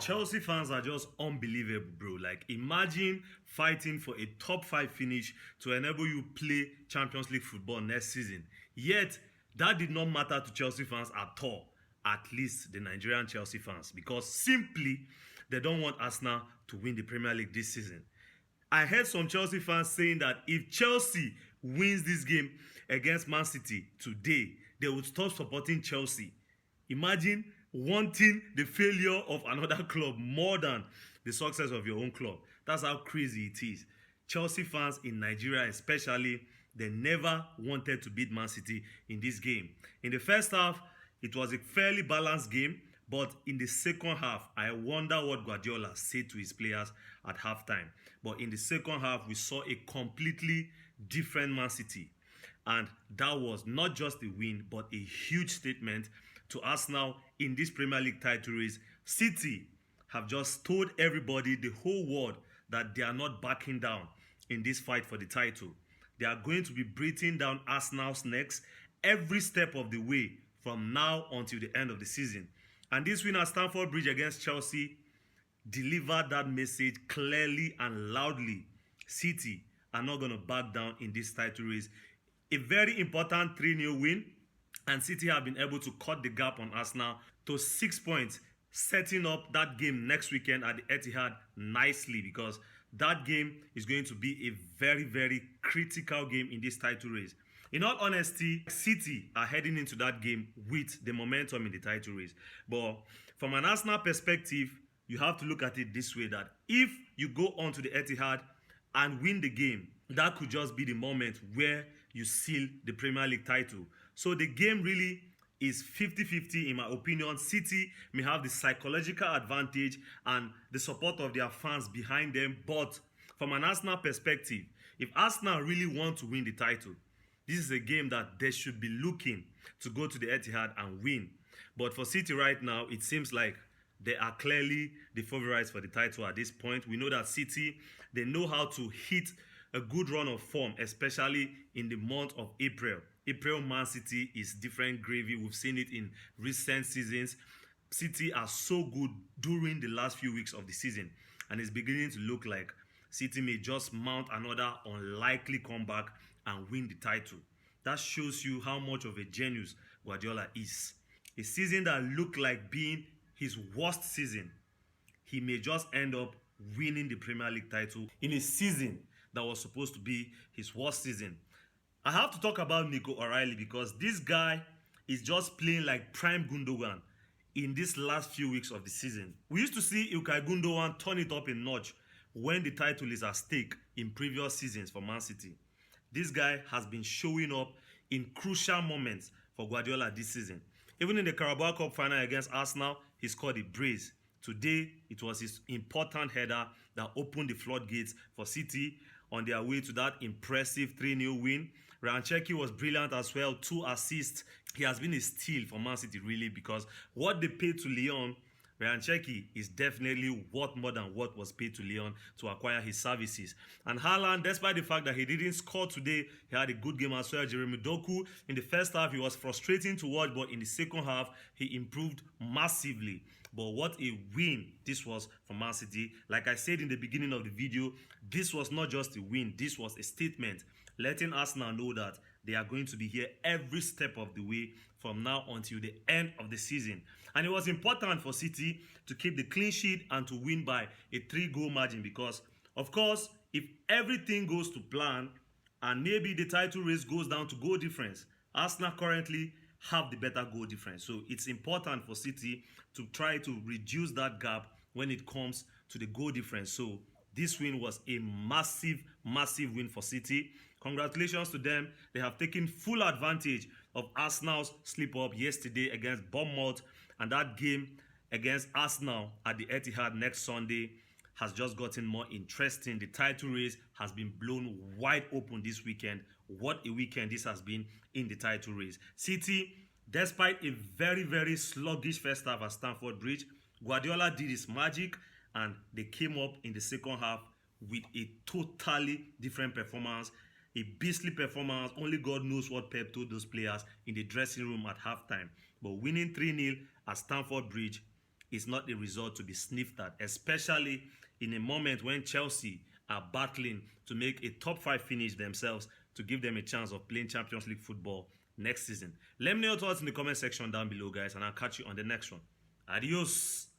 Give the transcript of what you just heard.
Chelsea fans are just unbelievable, bro. Like, imagine fighting for a top 5 finish to enable you play Champions League football next season. Yet, that did not matter to Chelsea fans at all. At least the Nigerian Chelsea fans. Because simply, they don't want Arsenal to win the Premier League this season. I heard some Chelsea fans saying that if Chelsea wins this game against Man City today, they would stop supporting Chelsea. Imagine wanting the failure of another club more than the success of your own club. That's how crazy it is. Chelsea fans in Nigeria especially, they never wanted to beat Man City in this game. In the first half, it was a fairly balanced game, but in the second half, I wonder what Guardiola said to his players at halftime. But in the second half, we saw a completely different Man City. And that was not just a win, but a huge statement to Arsenal in this Premier League title race. City have just told everybody, the whole world, that they are not backing down in this fight for the title. They are going to be breathing down Arsenal's necks every step of the way from now until the end of the season. And this win at Stamford Bridge against Chelsea delivered that message clearly and loudly. City are not going to back down in this title race. A very important 3-0 win, and City have been able to cut the gap on Arsenal to 6 points, setting up that game next weekend at the Etihad nicely, because that game is going to be a very, very critical game in this title race. In all honesty, City are heading into that game with the momentum in the title race. But from an Arsenal perspective, you have to look at it this way, that if you go on to the Etihad and win the game, that could just be the moment where you seal the Premier League title. So the game really is 50-50 in my opinion. City may have the psychological advantage and the support of their fans behind them. But from an Arsenal perspective, if Arsenal really want to win the title, this is a game that they should be looking to go to the Etihad and win. But for City right now, it seems like they are clearly the favorites for the title at this point. We know that City, they know how to hit a good run of form, especially in the month of April. April Man City is different gravy. We've seen it in recent seasons. City are so good during the last few weeks of the season, and it's beginning to look like City may just mount another unlikely comeback and win the title. That shows you how much of a genius Guardiola is. A season that looked like being his worst season, he may just end up winning the Premier League title in a season that was supposed to be his worst season. I have to talk about Nico O'Reilly because this guy is just playing like prime Gundogan in these last few weeks of the season. We used to see Ilkay Gundogan turn it up a notch when the title is at stake in previous seasons for Man City. This guy has been showing up in crucial moments for Guardiola this season. Even in the Carabao Cup final against Arsenal, he scored a brace. Today, it was his important header that opened the floodgates for City on their way to that impressive 3-0 win. Ryan Cherki was brilliant as well, 2 assists. He has been a steal for Man City, really, because what they paid to Lyon, Ryan Cherki is definitely worth more than what was paid to Lyon to acquire his services. And Haaland, despite the fact that he didn't score today, he had a good game as well. Jeremy Doku, in the first half, he was frustrating to watch, but in the second half, he improved massively. But what a win this was for Man City. Like I said in the beginning of the video, this was not just a win, this was a statement, letting Arsenal know that they are going to be here every step of the way from now until the end of the season. And it was important for City to keep the clean sheet and to win by a 3-goal margin because, of course, if everything goes to plan and maybe the title race goes down to goal difference, Arsenal currently have the better goal difference. So it's important for City to try to reduce that gap when it comes to the goal difference. So this win was a massive, massive win for City. Congratulations to them. They have taken full advantage of Arsenal's slip-up yesterday against Bournemouth, and that game against Arsenal at the Etihad next Sunday has just gotten more interesting. The title race has been blown wide open this weekend. What a weekend this has been in the title race. City, despite a very, very sluggish first half at Stamford Bridge, Guardiola did his magic and they came up in the second half with a totally different performance, a beastly performance. Only God knows what Pep told those players in the dressing room at halftime. But winning 3-0 at Stamford Bridge is not a result to be sniffed at, especially in a moment when Chelsea are battling to make a top 5 finish themselves to give them a chance of playing Champions League football next season. Let me know your thoughts in the comment section down below, guys, and I'll catch you on the next one. Adios.